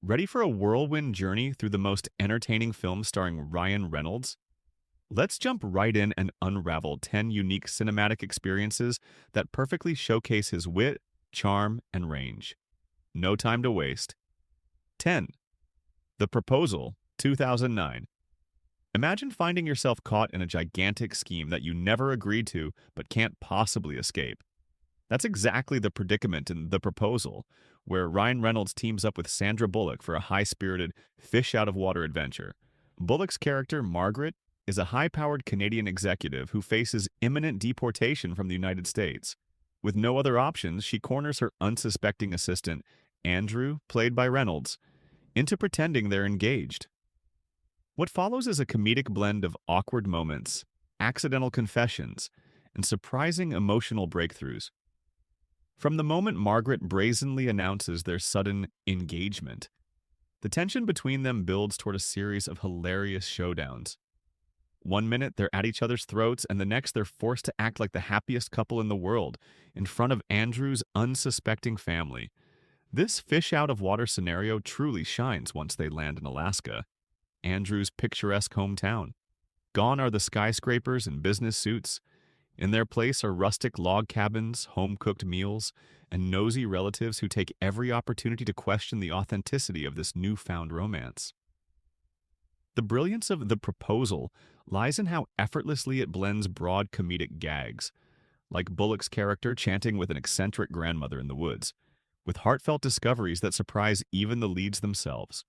Ready for a whirlwind journey through the most entertaining film starring Ryan Reynolds? Let's jump right in and unravel 10 unique cinematic experiences that perfectly showcase his wit, charm, and range. No time to waste. 10. The Proposal, 2009. Imagine finding yourself caught in a gigantic scheme that you never agreed to but can't possibly escape. That's exactly the predicament in The Proposal, where Ryan Reynolds teams up with Sandra Bullock for a high-spirited, fish-out-of-water adventure. Bullock's character, Margaret, is a high-powered Canadian executive who faces imminent deportation from the United States. With no other options, she corners her unsuspecting assistant, Andrew, played by Reynolds, into pretending they're engaged. What follows is a comedic blend of awkward moments, accidental confessions, and surprising emotional breakthroughs. From the moment Margaret brazenly announces their sudden engagement, the tension between them builds toward a series of hilarious showdowns. One minute they're at each other's throats, and the next they're forced to act like the happiest couple in the world in front of Andrew's unsuspecting family. This fish out of water scenario truly shines once they land in Alaska, Andrew's picturesque hometown. Gone are the skyscrapers and business suits. In their place are rustic log cabins, home-cooked meals, and nosy relatives who take every opportunity to question the authenticity of this newfound romance. The brilliance of The Proposal lies in how effortlessly it blends broad comedic gags, like Bullock's character chanting with an eccentric grandmother in the woods, with heartfelt discoveries that surprise even the leads themselves.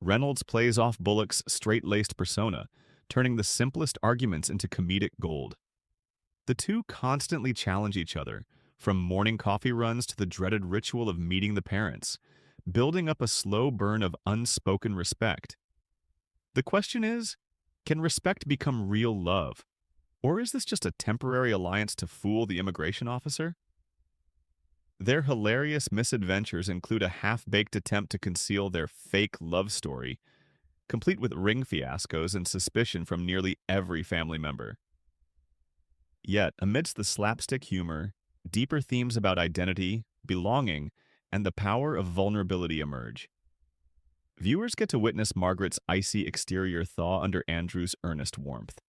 Reynolds plays off Bullock's straight-laced persona, turning the simplest arguments into comedic gold. The two constantly challenge each other, from morning coffee runs to the dreaded ritual of meeting the parents, building up a slow burn of unspoken respect. The question is, can respect become real love? Or is this just a temporary alliance to fool the immigration officer? Their hilarious misadventures include a half-baked attempt to conceal their fake love story, complete with ring fiascos and suspicion from nearly every family member. Yet, amidst the slapstick humor, deeper themes about identity, belonging, and the power of vulnerability emerge. Viewers get to witness Margaret's icy exterior thaw under Andrew's earnest warmth.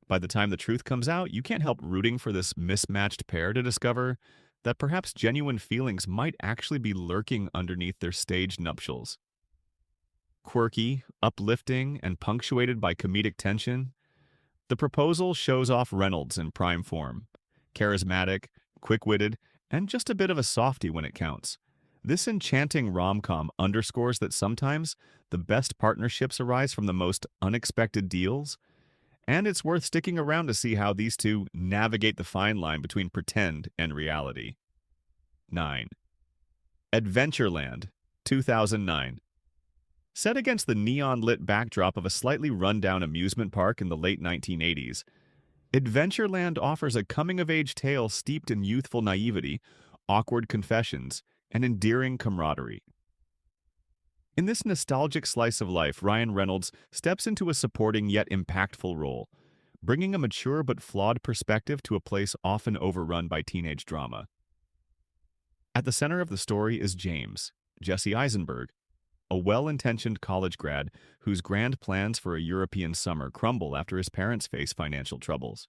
By the time the truth comes out, you can't help rooting for this mismatched pair to discover that perhaps genuine feelings might actually be lurking underneath their staged nuptials. Quirky, uplifting, and punctuated by comedic tension, The Proposal shows off Reynolds in prime form. Charismatic, quick-witted, and just a bit of a softie when it counts. This enchanting rom-com underscores that sometimes the best partnerships arise from the most unexpected deals, and it's worth sticking around to see how these two navigate the fine line between pretend and reality. 9. Adventureland, 2009. Set against the neon-lit backdrop of a slightly run-down amusement park in the late 1980s, Adventureland offers a coming-of-age tale steeped in youthful naivety, awkward confessions, and endearing camaraderie. In this nostalgic slice of life, Ryan Reynolds steps into a supporting yet impactful role, bringing a mature but flawed perspective to a place often overrun by teenage drama. At the center of the story is James, Jesse Eisenberg, a well-intentioned college grad whose grand plans for a European summer crumble after his parents face financial troubles.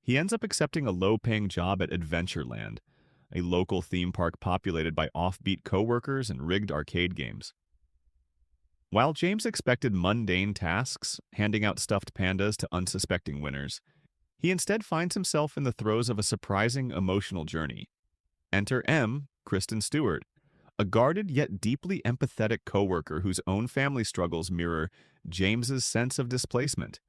He ends up accepting a low-paying job at Adventureland, a local theme park populated by offbeat coworkers and rigged arcade games. While James expected mundane tasks, handing out stuffed pandas to unsuspecting winners, he instead finds himself in the throes of a surprising emotional journey. Enter M, Kristen Stewart, a guarded yet deeply empathetic coworker whose own family struggles mirror James's sense of displacement.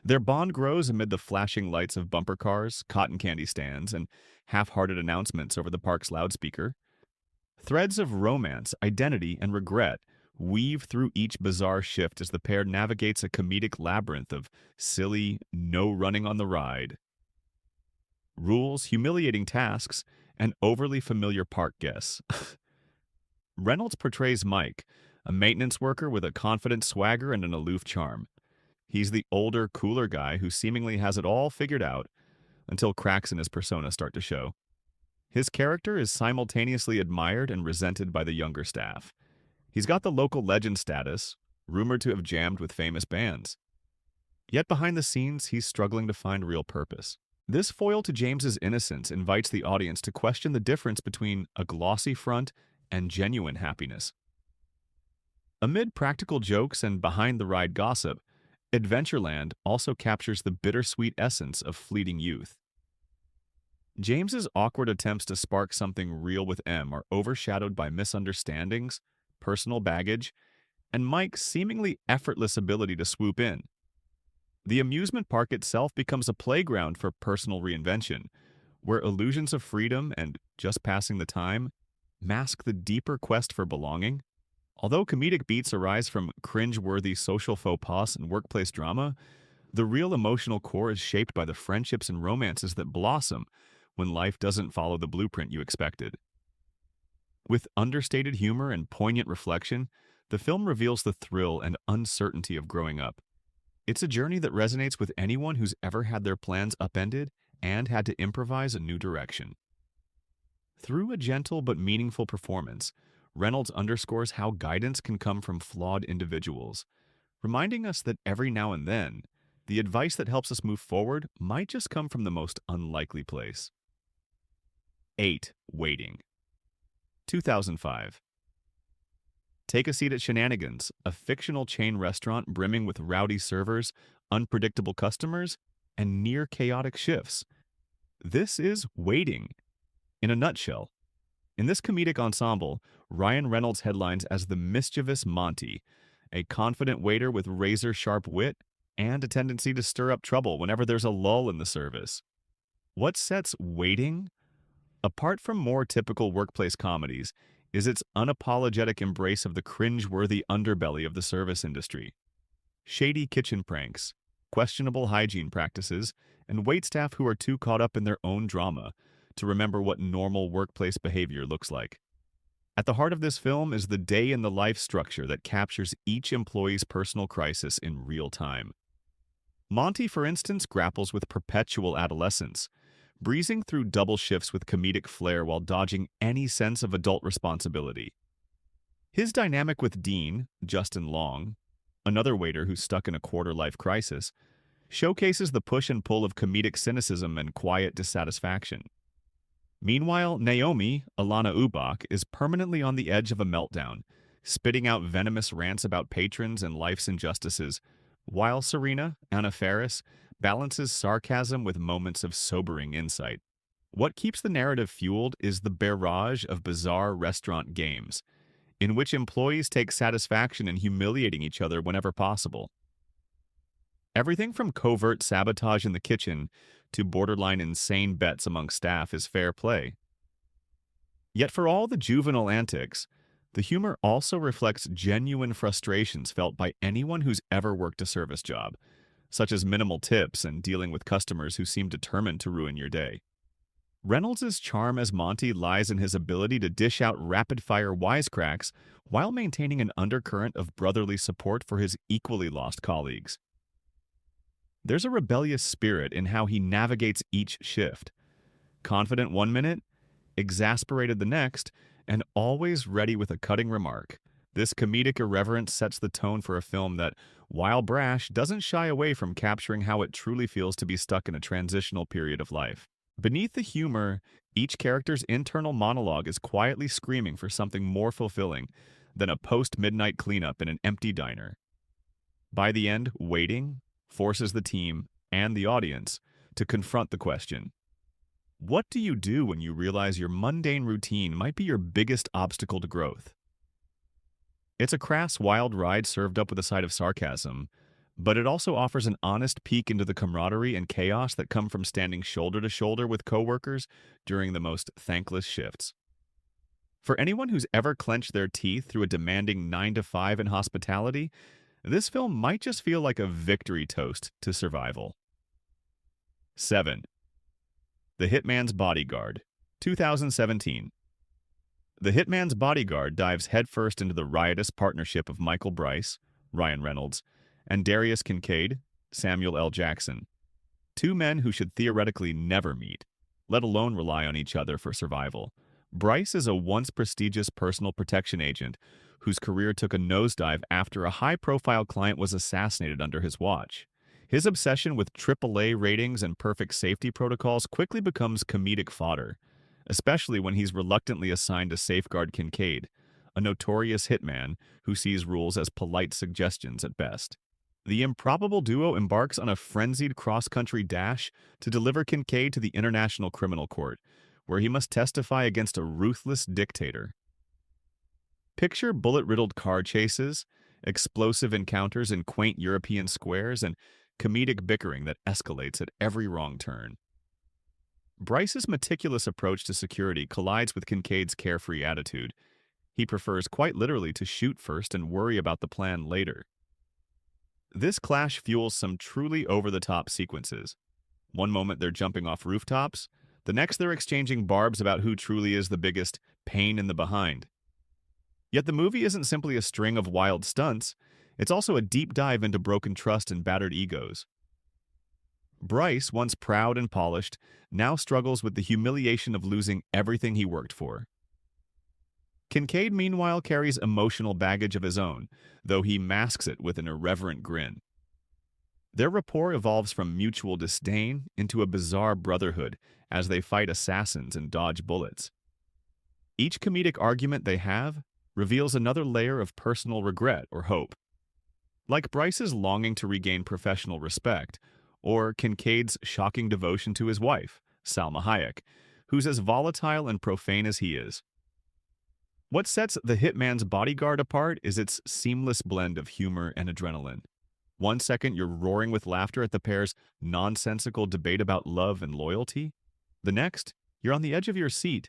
Their bond grows amid the flashing lights of bumper cars, cotton candy stands, and half-hearted announcements over the park's loudspeaker. Threads of romance, identity, and regret weave through each bizarre shift as the pair navigates a comedic labyrinth of silly, no running on the ride rules, humiliating tasks, and overly familiar park guests. Reynolds portrays Mike, a maintenance worker with a confident swagger and an aloof charm. He's the older, cooler guy who seemingly has it all figured out until cracks in his persona start to show. His character is simultaneously admired and resented by the younger staff, He's got the local legend status, rumored to have jammed with famous bands. Yet behind the scenes, he's struggling to find real purpose. This foil to James's innocence invites the audience to question the difference between a glossy front and genuine happiness. Amid practical jokes and behind-the-ride gossip, Adventureland also captures the bittersweet essence of fleeting youth. James's awkward attempts to spark something real with M are overshadowed by misunderstandings, personal baggage, and Mike's seemingly effortless ability to swoop in. The amusement park itself becomes a playground for personal reinvention, where illusions of freedom and just passing the time mask the deeper quest for belonging. Although comedic beats arise from cringe-worthy social faux pas and workplace drama, the real emotional core is shaped by the friendships and romances that blossom when life doesn't follow the blueprint you expected. With understated humor and poignant reflection, the film reveals the thrill and uncertainty of growing up. It's a journey that resonates with anyone who's ever had their plans upended and had to improvise a new direction. Through a gentle but meaningful performance, Reynolds underscores how guidance can come from flawed individuals, reminding us that every now and then, the advice that helps us move forward might just come from the most unlikely place. 8. Waiting. 2005. Take a seat at Shenanigans, a fictional chain restaurant brimming with rowdy servers, unpredictable customers, and near-chaotic shifts. This is Waiting, in a nutshell. In this comedic ensemble, Ryan Reynolds headlines as the mischievous Monty, a confident waiter with razor-sharp wit and a tendency to stir up trouble whenever there's a lull in the service. What sets Waiting apart from more typical workplace comedies is its unapologetic embrace of the cringe-worthy underbelly of the service industry. Shady kitchen pranks, questionable hygiene practices, and waitstaff who are too caught up in their own drama to remember what normal workplace behavior looks like. At the heart of this film is the day-in-the-life structure that captures each employee's personal crisis in real time. Monty, for instance, grapples with perpetual adolescence, breezing through double shifts with comedic flair while dodging any sense of adult responsibility. His dynamic with Dean, Justin Long, another waiter who's stuck in a quarter-life crisis, showcases the push and pull of comedic cynicism and quiet dissatisfaction. Meanwhile, Naomi, Alana Ubach, is permanently on the edge of a meltdown, spitting out venomous rants about patrons and life's injustices, while Serena, Anna Faris, balances sarcasm with moments of sobering insight. What keeps the narrative fueled is the barrage of bizarre restaurant games, in which employees take satisfaction in humiliating each other whenever possible. Everything from covert sabotage in the kitchen to borderline insane bets among staff is fair play. Yet for all the juvenile antics, the humor also reflects genuine frustrations felt by anyone who's ever worked a service job, such as minimal tips and dealing with customers who seem determined to ruin your day. Reynolds' charm as Monty lies in his ability to dish out rapid-fire wisecracks while maintaining an undercurrent of brotherly support for his equally lost colleagues. There's a rebellious spirit in how he navigates each shift. Confident one minute, exasperated the next, and always ready with a cutting remark. This comedic irreverence sets the tone for a film that, while brash, doesn't shy away from capturing how it truly feels to be stuck in a transitional period of life. Beneath the humor, each character's internal monologue is quietly screaming for something more fulfilling than a post-midnight cleanup in an empty diner. By the end, Waiting forces the team and the audience to confront the question: what do you do when you realize your mundane routine might be your biggest obstacle to growth? It's a crass, wild ride served up with a side of sarcasm, but it also offers an honest peek into the camaraderie and chaos that come from standing shoulder to shoulder with coworkers during the most thankless shifts. For anyone who's ever clenched their teeth through a demanding 9-to-5 in hospitality, this film might just feel like a victory toast to survival. 7. The Hitman's Bodyguard, 2017. The Hitman's Bodyguard dives headfirst into the riotous partnership of Michael Bryce, Ryan Reynolds, and Darius Kincaid, Samuel L. Jackson, two men who should theoretically never meet, let alone rely on each other for survival. Bryce is a once prestigious personal protection agent whose career took a nosedive after a high-profile client was assassinated under his watch. His obsession with AAA ratings and perfect safety protocols quickly becomes comedic fodder, especially when he's reluctantly assigned to safeguard Kincaid, a notorious hitman who sees rules as polite suggestions at best. The improbable duo embarks on a frenzied cross-country dash to deliver Kincaid to the International Criminal Court, where he must testify against a ruthless dictator. Picture bullet-riddled car chases, explosive encounters in quaint European squares, and comedic bickering that escalates at every wrong turn. Bryce's meticulous approach to security collides with Kincaid's carefree attitude. He prefers quite literally to shoot first and worry about the plan later. This clash fuels some truly over-the-top sequences. One moment they're jumping off rooftops, the next they're exchanging barbs about who truly is the biggest pain in the behind. Yet the movie isn't simply a string of wild stunts, it's also a deep dive into broken trust and battered egos. Bryce, once proud and polished, now struggles with the humiliation of losing everything he worked for. Kincaid, meanwhile, carries emotional baggage of his own, though he masks it with an irreverent grin. Their rapport evolves from mutual disdain into a bizarre brotherhood as they fight assassins and dodge bullets. Each comedic argument they have reveals another layer of personal regret or hope. Like Bryce's longing to regain professional respect, or Kincaid's shocking devotion to his wife, Salma Hayek, who's as volatile and profane as he is. What sets The Hitman's Bodyguard apart is its seamless blend of humor and adrenaline. One second you're roaring with laughter at the pair's nonsensical debate about love and loyalty. The next, you're on the edge of your seat,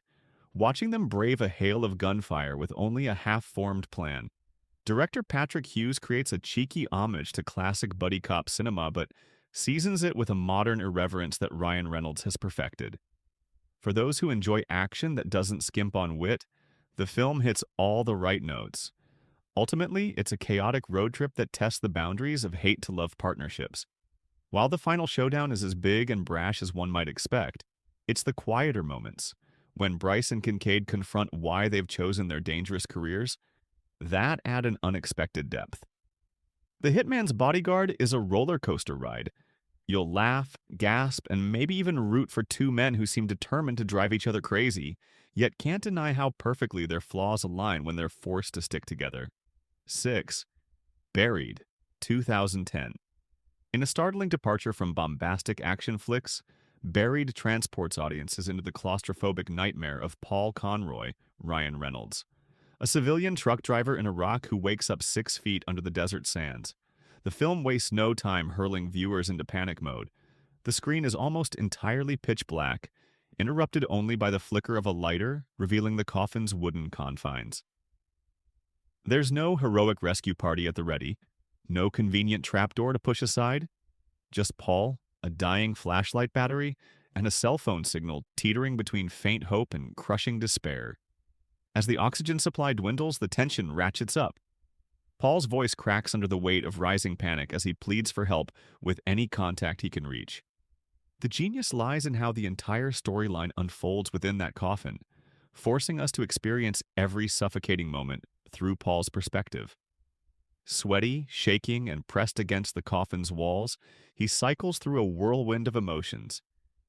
watching them brave a hail of gunfire with only a half-formed plan. Director Patrick Hughes creates a cheeky homage to classic buddy cop cinema, but seasons it with a modern irreverence that Ryan Reynolds has perfected. For those who enjoy action that doesn't skimp on wit, the film hits all the right notes. Ultimately, it's a chaotic road trip that tests the boundaries of hate-to-love partnerships. While the final showdown is as big and brash as one might expect, it's the quieter moments, when Bryce and Kincaid confront why they've chosen their dangerous careers, that add an unexpected depth. The Hitman's Bodyguard is a roller coaster ride. You'll laugh, gasp, and maybe even root for two men who seem determined to drive each other crazy, yet can't deny how perfectly their flaws align when they're forced to stick together. 6. Buried, 2010. In a startling departure from bombastic action flicks, Buried transports audiences into the claustrophobic nightmare of Paul Conroy, Ryan Reynolds, a civilian truck driver in Iraq who wakes up 6 feet under the desert sands. The film wastes no time hurling viewers into panic mode. The screen is almost entirely pitch black, interrupted only by the flicker of a lighter revealing the coffin's wooden confines. There's no heroic rescue party at the ready, no convenient trapdoor to push aside, just Paul, a dying flashlight battery, and a cell phone signal teetering between faint hope and crushing despair. As the oxygen supply dwindles, the tension ratchets up. Paul's voice cracks under the weight of rising panic as he pleads for help with any contact he can reach. The genius lies in how the entire storyline unfolds within that coffin, forcing us to experience every suffocating moment through Paul's perspective. Sweaty, shaking, and pressed against the coffin's walls, he cycles through a whirlwind of emotions.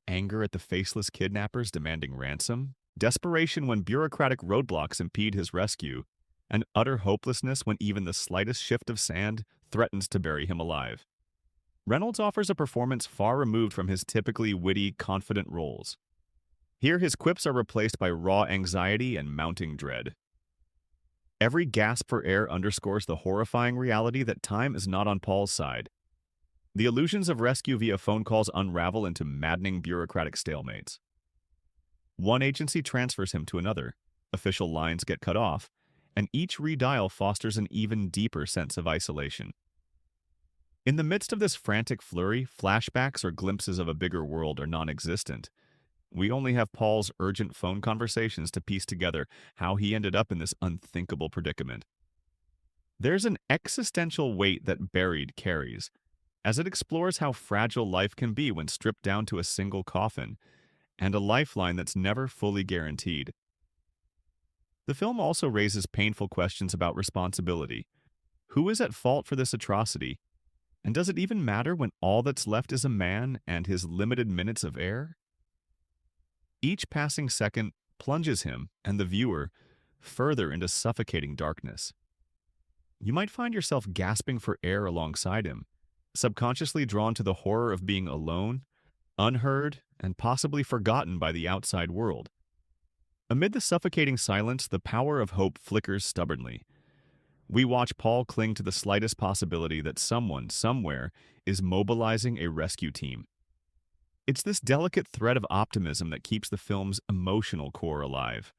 Anger at the faceless kidnappers demanding ransom, desperation when bureaucratic roadblocks impede his rescue, and utter hopelessness when even the slightest shift of sand threatens to bury him alive. Reynolds offers a performance far removed from his typically witty, confident roles. Here his quips are replaced by raw anxiety and mounting dread. Every gasp for air underscores the horrifying reality that time is not on Paul's side. The illusions of rescue via phone calls unravel into maddening bureaucratic stalemates. One agency transfers him to another, official lines get cut off, and each redial fosters an even deeper sense of isolation. In the midst of this frantic flurry, flashbacks or glimpses of a bigger world are non-existent. We only have Paul's urgent phone conversations to piece together how he ended up in this unthinkable predicament. There's an existential weight that Buried carries, as it explores how fragile life can be when stripped down to a single coffin, and a lifeline that's never fully guaranteed. The film also raises painful questions about responsibility. Who is at fault for this atrocity? And does it even matter when all that's left is a man and his limited minutes of air? Each passing second plunges him and the viewer further into suffocating darkness. You might find yourself gasping for air alongside him, subconsciously drawn to the horror of being alone, unheard, and possibly forgotten by the outside world. Amid the suffocating silence, the power of hope flickers stubbornly. We watch Paul cling to the slightest possibility that someone, somewhere, is mobilizing a rescue team. It's this delicate thread of optimism that keeps the film's emotional core alive.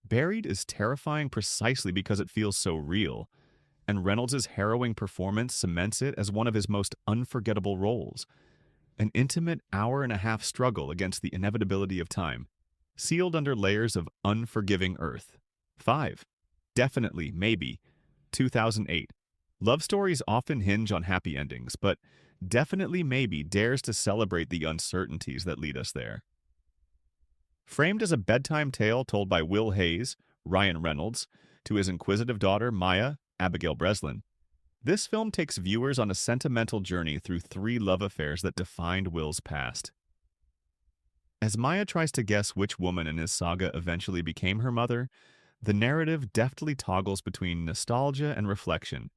Buried is terrifying precisely because it feels so real, and Reynolds' harrowing performance cements it as one of his most unforgettable roles. An intimate hour-and-a-half struggle against the inevitability of time, sealed under layers of unforgiving earth. 5. Definitely, Maybe, 2008. Love stories often hinge on happy endings, but Definitely Maybe dares to celebrate the uncertainties that lead us there. Framed as a bedtime tale told by Will Hayes, Ryan Reynolds, to his inquisitive daughter, Maya, Abigail Breslin, this film takes viewers on a sentimental journey through 3 love affairs that defined Will's past. As Maya tries to guess which woman in his saga eventually became her mother, the narrative deftly toggles between nostalgia and reflection,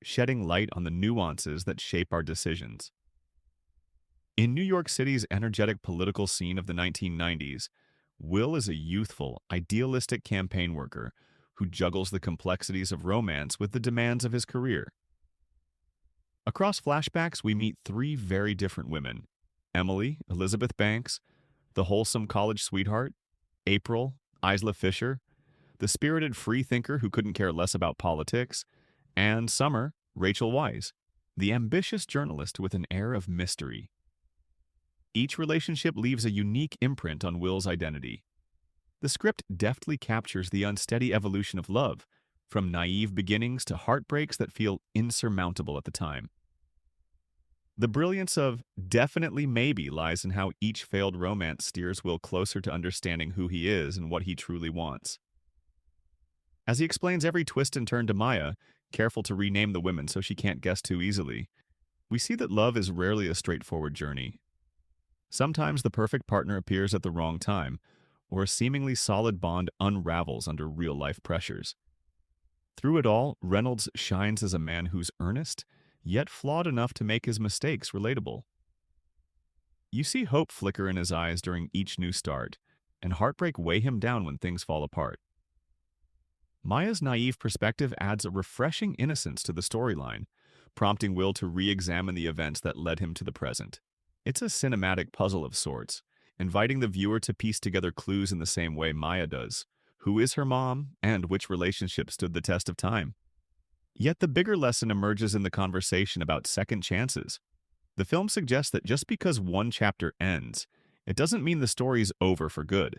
shedding light on the nuances that shape our decisions. In New York City's energetic political scene of the 1990s, Will is a youthful, idealistic campaign worker who juggles the complexities of romance with the demands of his career. Across flashbacks, we meet 3 very different women: Emily, Elizabeth Banks, the wholesome college sweetheart; April, Isla Fisher, the spirited freethinker who couldn't care less about politics; and Summer, Rachel Weisz, the ambitious journalist with an air of mystery. Each relationship leaves a unique imprint on Will's identity. The script deftly captures the unsteady evolution of love, from naive beginnings to heartbreaks that feel insurmountable at the time. The brilliance of Definitely Maybe lies in how each failed romance steers Will closer to understanding who he is and what he truly wants. As he explains every twist and turn to Maya, careful to rename the women so she can't guess too easily, we see that love is rarely a straightforward journey. Sometimes the perfect partner appears at the wrong time, or a seemingly solid bond unravels under real-life pressures. Through it all, Reynolds shines as a man who's earnest, yet flawed enough to make his mistakes relatable. You see hope flicker in his eyes during each new start, and heartbreak weigh him down when things fall apart. Maya's naive perspective adds a refreshing innocence to the storyline, prompting Will to re-examine the events that led him to the present. It's a cinematic puzzle of sorts, inviting the viewer to piece together clues in the same way Maya does. Who is her mom, and which relationship stood the test of time? Yet the bigger lesson emerges in the conversation about second chances. The film suggests that just because one chapter ends, it doesn't mean the story's over for good.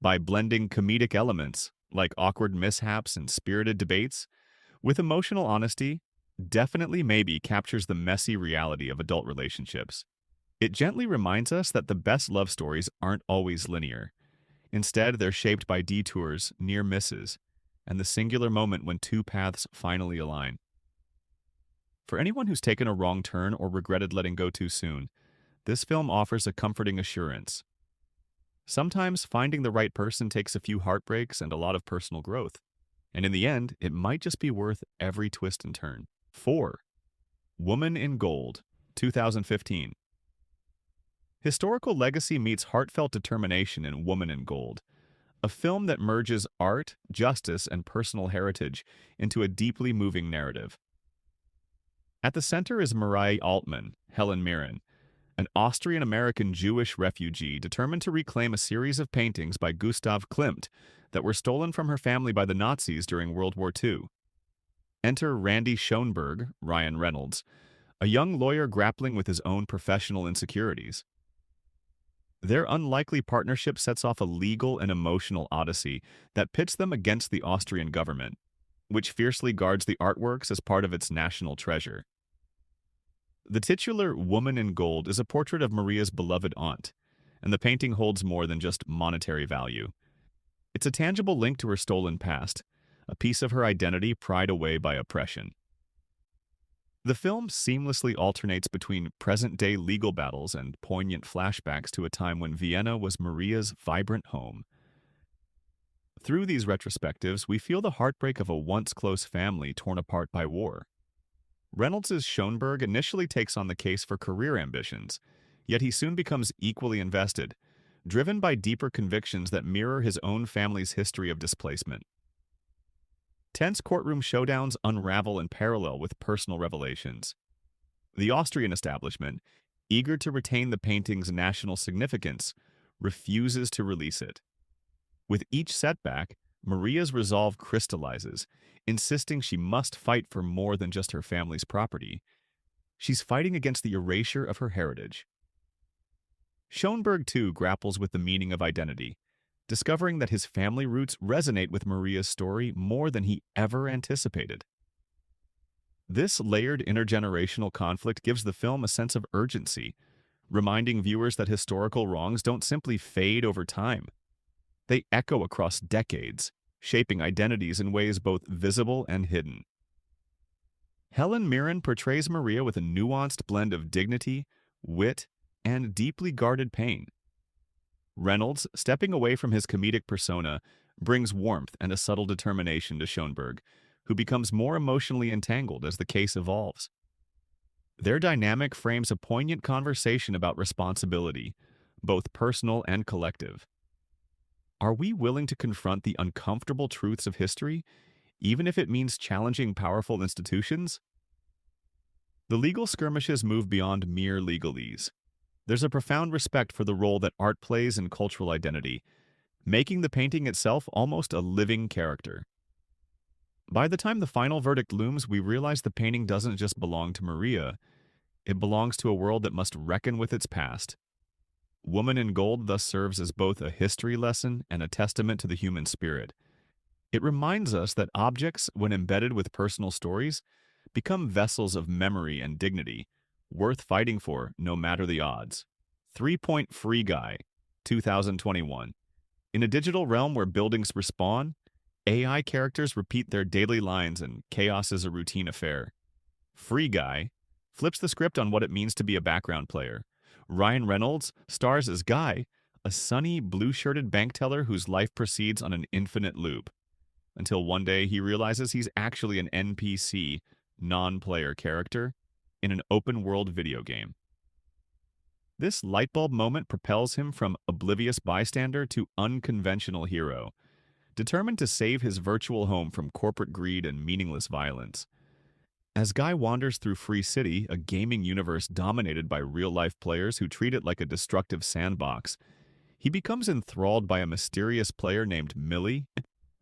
By blending comedic elements, like awkward mishaps and spirited debates, with emotional honesty, Definitely Maybe captures the messy reality of adult relationships. It gently reminds us that the best love stories aren't always linear. Instead, they're shaped by detours, near misses, and the singular moment when 2 paths finally align. For anyone who's taken a wrong turn or regretted letting go too soon, this film offers a comforting assurance. Sometimes finding the right person takes a few heartbreaks and a lot of personal growth, and in the end, it might just be worth every twist and turn. 4. Woman in Gold, 2015. Historical legacy meets heartfelt determination in Woman in Gold, a film that merges art, justice, and personal heritage into a deeply moving narrative. At the center is Marie Altman, Helen Mirren, an Austrian-American Jewish refugee determined to reclaim a series of paintings by Gustav Klimt that were stolen from her family by the Nazis during World War II. Enter Randy Schoenberg, Ryan Reynolds, a young lawyer grappling with his own professional insecurities. Their unlikely partnership sets off a legal and emotional odyssey that pits them against the Austrian government, which fiercely guards the artworks as part of its national treasure. The titular Woman in Gold is a portrait of Maria's beloved aunt, and the painting holds more than just monetary value. It's a tangible link to her stolen past, a piece of her identity pried away by oppression. The film seamlessly alternates between present-day legal battles and poignant flashbacks to a time when Vienna was Maria's vibrant home. Through these retrospectives, we feel the heartbreak of a once close family torn apart by war. Reynolds' Schoenberg initially takes on the case for career ambitions, yet he soon becomes equally invested, driven by deeper convictions that mirror his own family's history of displacement. Tense courtroom showdowns unravel in parallel with personal revelations. The Austrian establishment, eager to retain the painting's national significance, refuses to release it. With each setback, Maria's resolve crystallizes, insisting she must fight for more than just her family's property. She's fighting against the erasure of her heritage. Schoenberg, too, grapples with the meaning of identity, discovering that his family roots resonate with Maria's story more than he ever anticipated. This layered intergenerational conflict gives the film a sense of urgency, reminding viewers that historical wrongs don't simply fade over time. They echo across decades, shaping identities in ways both visible and hidden. Helen Mirren portrays Maria with a nuanced blend of dignity, wit, and deeply guarded pain. Reynolds, stepping away from his comedic persona, brings warmth and a subtle determination to Schoenberg, who becomes more emotionally entangled as the case evolves. Their dynamic frames a poignant conversation about responsibility, both personal and collective. Are we willing to confront the uncomfortable truths of history, even if it means challenging powerful institutions? The legal skirmishes move beyond mere legalese. There's a profound respect for the role that art plays in cultural identity, making the painting itself almost a living character. By the time the final verdict looms, we realize the painting doesn't just belong to Maria, it belongs to a world that must reckon with its past. Woman in Gold thus serves as both a history lesson and a testament to the human spirit. It reminds us that objects, when embedded with personal stories, become vessels of memory and dignity, worth fighting for no matter the odds. 3-Point Free Guy, 2021. In a digital realm where buildings respawn, AI characters repeat their daily lines and chaos is a routine affair. Free Guy flips the script on what it means to be a background player. Ryan Reynolds stars as Guy, a sunny, blue-shirted bank teller whose life proceeds on an infinite loop, until one day he realizes he's actually an NPC, non-player character, in an open-world video game. This lightbulb moment propels him from oblivious bystander to unconventional hero, determined to save his virtual home from corporate greed and meaningless violence. As Guy wanders through Free City, a gaming universe dominated by real-life players who treat it like a destructive sandbox, he becomes enthralled by a mysterious player named Millie,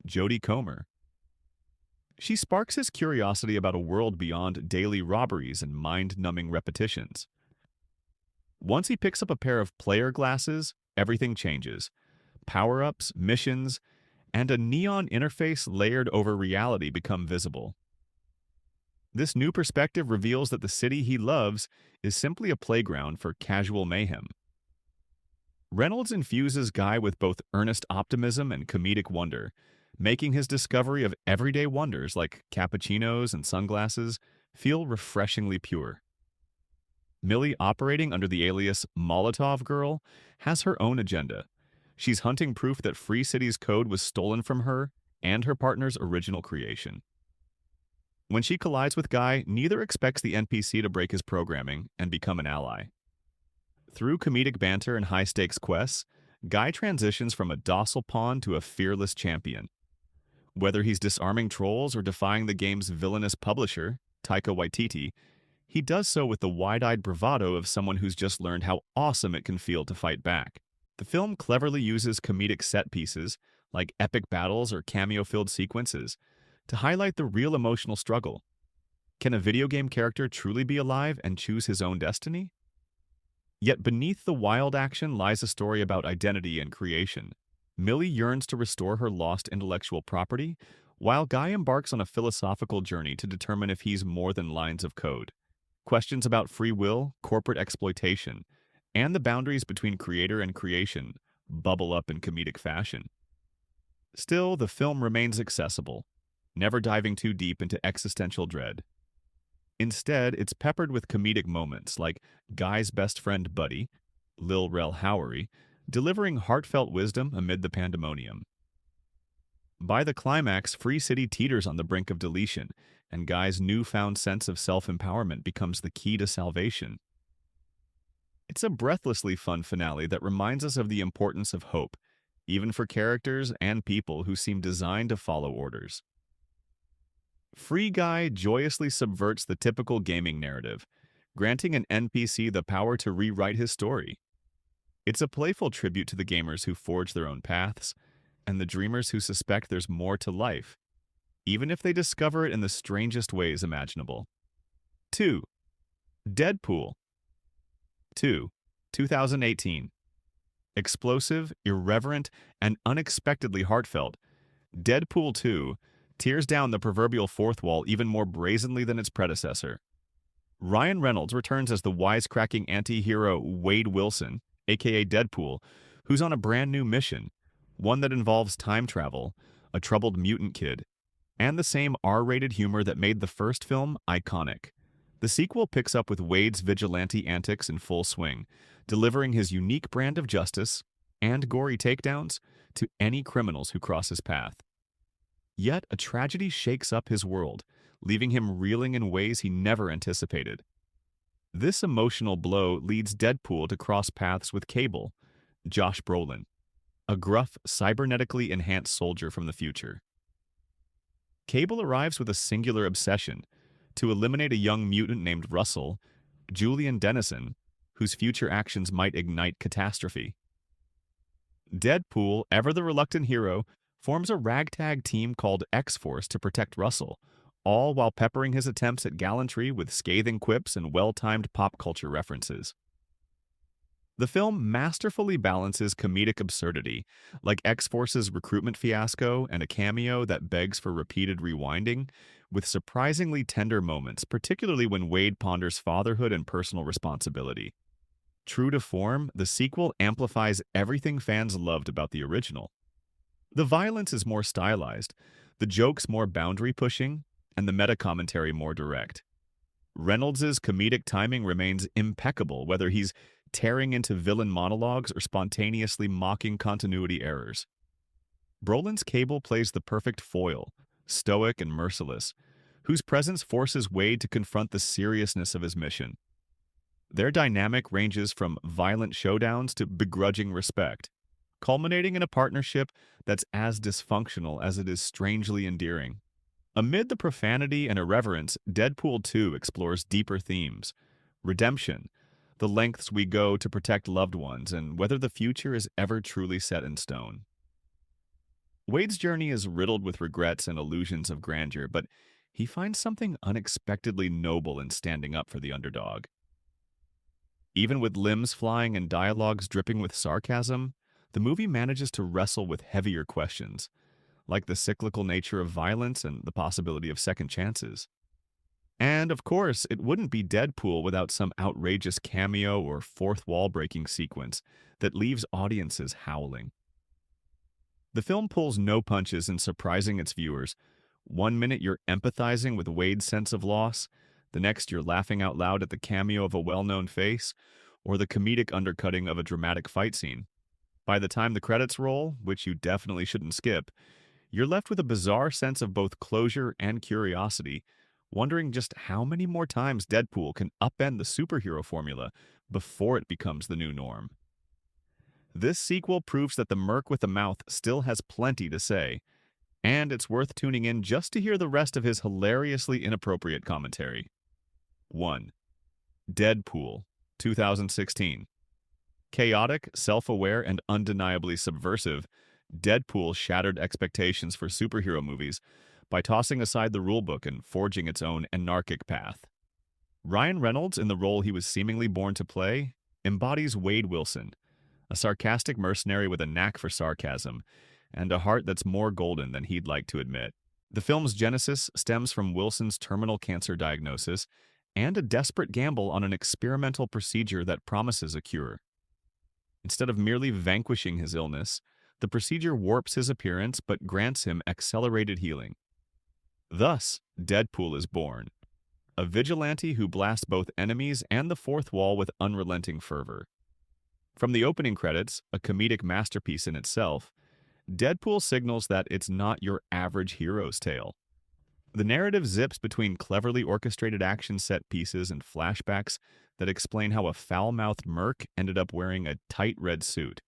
Jodie Comer. She sparks his curiosity about a world beyond daily robberies and mind-numbing repetitions. Once he picks up a pair of player glasses, everything changes. Power-ups, missions, and a neon interface layered over reality become visible. This new perspective reveals that the city he loves is simply a playground for casual mayhem. Reynolds infuses Guy with both earnest optimism and comedic wonder, making his discovery of everyday wonders like cappuccinos and sunglasses feel refreshingly pure. Millie, operating under the alias Molotov Girl, has her own agenda. She's hunting proof that Free City's code was stolen from her and her partner's original creation. When she collides with Guy, neither expects the NPC to break his programming and become an ally. Through comedic banter and high-stakes quests, Guy transitions from a docile pawn to a fearless champion. Whether he's disarming trolls or defying the game's villainous publisher, Taika Waititi, he does so with the wide-eyed bravado of someone who's just learned how awesome it can feel to fight back. The film cleverly uses comedic set pieces, like epic battles or cameo-filled sequences, to highlight the real emotional struggle. Can a video game character truly be alive and choose his own destiny? Yet beneath the wild action lies a story about identity and creation. Millie yearns to restore her lost intellectual property, while Guy embarks on a philosophical journey to determine if he's more than lines of code. Questions about free will, corporate exploitation, and the boundaries between creator and creation bubble up in comedic fashion. Still, the film remains accessible, never diving too deep into existential dread. Instead, it's peppered with comedic moments like Guy's best friend Buddy, Lil Rel Howery, delivering heartfelt wisdom amid the pandemonium. By the climax, Free City teeters on the brink of deletion, and Guy's newfound sense of self-empowerment becomes the key to salvation. It's a breathlessly fun finale that reminds us of the importance of hope, even for characters and people who seem designed to follow orders. Free Guy joyously subverts the typical gaming narrative, granting an NPC the power to rewrite his story. It's a playful tribute to the gamers who forge their own paths, and the dreamers who suspect there's more to life, even if they discover it in the strangest ways imaginable. 2. Deadpool 2, 2018. Explosive, irreverent, and unexpectedly heartfelt, Deadpool 2 tears down the proverbial fourth wall even more brazenly than its predecessor. Ryan Reynolds returns as the wisecracking anti-hero Wade Wilson, aka Deadpool, who's on a brand new mission, one that involves time travel, a troubled mutant kid, and the same R-rated humor that made the first film iconic. The sequel picks up with Wade's vigilante antics in full swing, delivering his unique brand of justice and gory takedowns to any criminals who cross his path. Yet a tragedy shakes up his world, leaving him reeling in ways he never anticipated. This emotional blow leads Deadpool to cross paths with Cable, Josh Brolin, a gruff, cybernetically enhanced soldier from the future. Cable arrives with a singular obsession: to eliminate a young mutant named Russell, Julian Dennison, whose future actions might ignite catastrophe. Deadpool, ever the reluctant hero, forms a ragtag team called X-Force to protect Russell, all while peppering his attempts at gallantry with scathing quips and well-timed pop culture references. The film masterfully balances comedic absurdity, like X-Force's recruitment fiasco and a cameo that begs for repeated rewinding, with surprisingly tender moments, particularly when Wade ponders fatherhood and personal responsibility. True to form, the sequel amplifies everything fans loved about the original. The violence is more stylized, the jokes more boundary-pushing, and the meta-commentary more direct. Reynolds' comedic timing remains impeccable, whether he's tearing into villain monologues or spontaneously mocking continuity errors. Brolin's Cable plays the perfect foil, stoic and merciless, whose presence forces Wade to confront the seriousness of his mission. Their dynamic ranges from violent showdowns to begrudging respect, culminating in a partnership that's as dysfunctional as it is strangely endearing. Amid the profanity and irreverence, Deadpool 2 explores deeper themes: redemption, the lengths we go to protect loved ones, and whether the future is ever truly set in stone. Wade's journey is riddled with regrets and illusions of grandeur, but he finds something unexpectedly noble in standing up for the underdog. Even with limbs flying and dialogues dripping with sarcasm, the movie manages to wrestle with heavier questions, like the cyclical nature of violence and the possibility of second chances. And, of course, it wouldn't be Deadpool without some outrageous cameo or fourth wall-breaking sequence that leaves audiences howling. The film pulls no punches in surprising its viewers. One minute you're empathizing with Wade's sense of loss, the next you're laughing out loud at the cameo of a well-known face, or the comedic undercutting of a dramatic fight scene. By the time the credits roll, which you definitely shouldn't skip, you're left with a bizarre sense of both closure and curiosity, wondering just how many more times Deadpool can upend the superhero formula before it becomes the new norm. This sequel proves that the Merc with the Mouth still has plenty to say, and it's worth tuning in just to hear the rest of his hilariously inappropriate commentary. 1. Deadpool, 2016. Chaotic, self-aware, and undeniably subversive, Deadpool shattered expectations for superhero movies by tossing aside the rulebook and forging its own anarchic path. Ryan Reynolds, in the role he was seemingly born to play, embodies Wade Wilson, a sarcastic mercenary with a knack for sarcasm and a heart that's more golden than he'd like to admit. The film's genesis stems from Wilson's terminal cancer diagnosis and a desperate gamble on an experimental procedure that promises a cure. Instead of merely vanquishing his illness, The procedure warps his appearance but grants him accelerated healing. Thus, Deadpool is born, a vigilante who blasts both enemies and the fourth wall with unrelenting fervor. From the opening credits, a comedic masterpiece in itself, Deadpool signals that it's not your average hero's tale. The narrative zips between cleverly orchestrated action set pieces and flashbacks that explain how a foul-mouthed merc ended up wearing a tight red suit.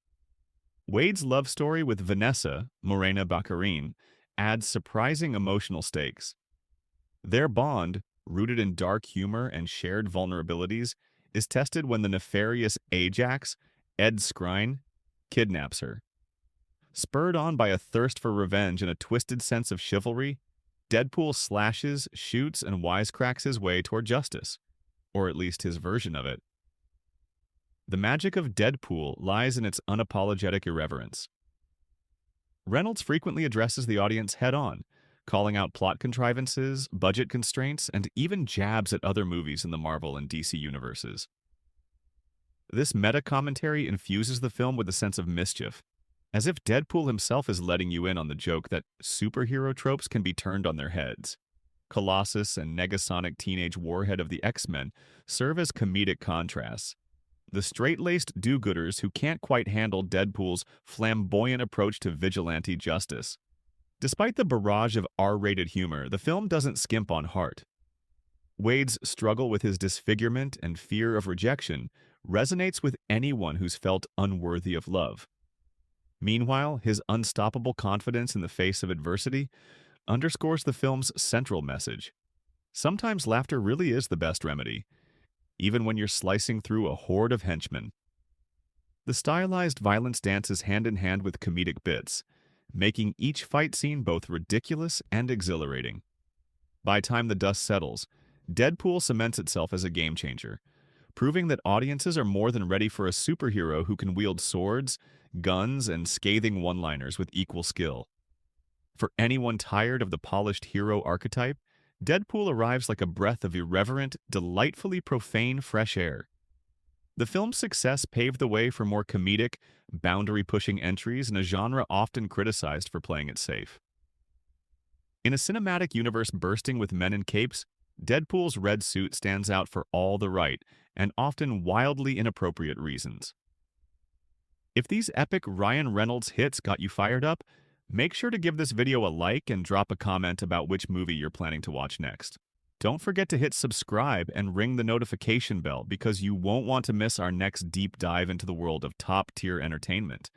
Wade's love story with Vanessa, Morena Baccarin, adds surprising emotional stakes. Their bond, rooted in dark humor and shared vulnerabilities, is tested when the nefarious Ajax, Ed Skrein, kidnaps her. Spurred on by a thirst for revenge and a twisted sense of chivalry, Deadpool slashes, shoots, and wisecracks his way toward justice, or at least his version of it. The magic of Deadpool lies in its unapologetic irreverence. Reynolds frequently addresses the audience head-on, calling out plot contrivances, budget constraints, and even jabs at other movies in the Marvel and DC universes. This meta-commentary infuses the film with a sense of mischief, as if Deadpool himself is letting you in on the joke that superhero tropes can be turned on their heads. Colossus and Negasonic teenage warhead of the X-Men serve as comedic contrasts. The straight-laced do-gooders who can't quite handle Deadpool's flamboyant approach to vigilante justice. Despite the barrage of R-rated humor, the film doesn't skimp on heart. Wade's struggle with his disfigurement and fear of rejection resonates with anyone who's felt unworthy of love. Meanwhile, his unstoppable confidence in the face of adversity underscores the film's central message. Sometimes laughter really is the best remedy, even when you're slicing through a horde of henchmen. The stylized violence dances hand in hand with comedic bits, making each fight scene both ridiculous and exhilarating. By the time the dust settles, Deadpool cements itself as a game-changer, proving that audiences are more than ready for a superhero who can wield swords, guns, and scathing one-liners with equal skill. For anyone tired of the polished hero archetype, Deadpool arrives like a breath of irreverent, delightfully profane fresh air. The film's success paved the way for more comedic, boundary-pushing entries in a genre often criticized for playing it safe. In a cinematic universe bursting with men in capes, Deadpool's red suit stands out for all the right and often wildly inappropriate reasons. If these epic Ryan Reynolds hits got you fired up, make sure to give this video a like and drop a comment about which movie you're planning to watch next. Don't forget to hit subscribe and ring the notification bell because you won't want to miss our next deep dive into the world of top-tier entertainment.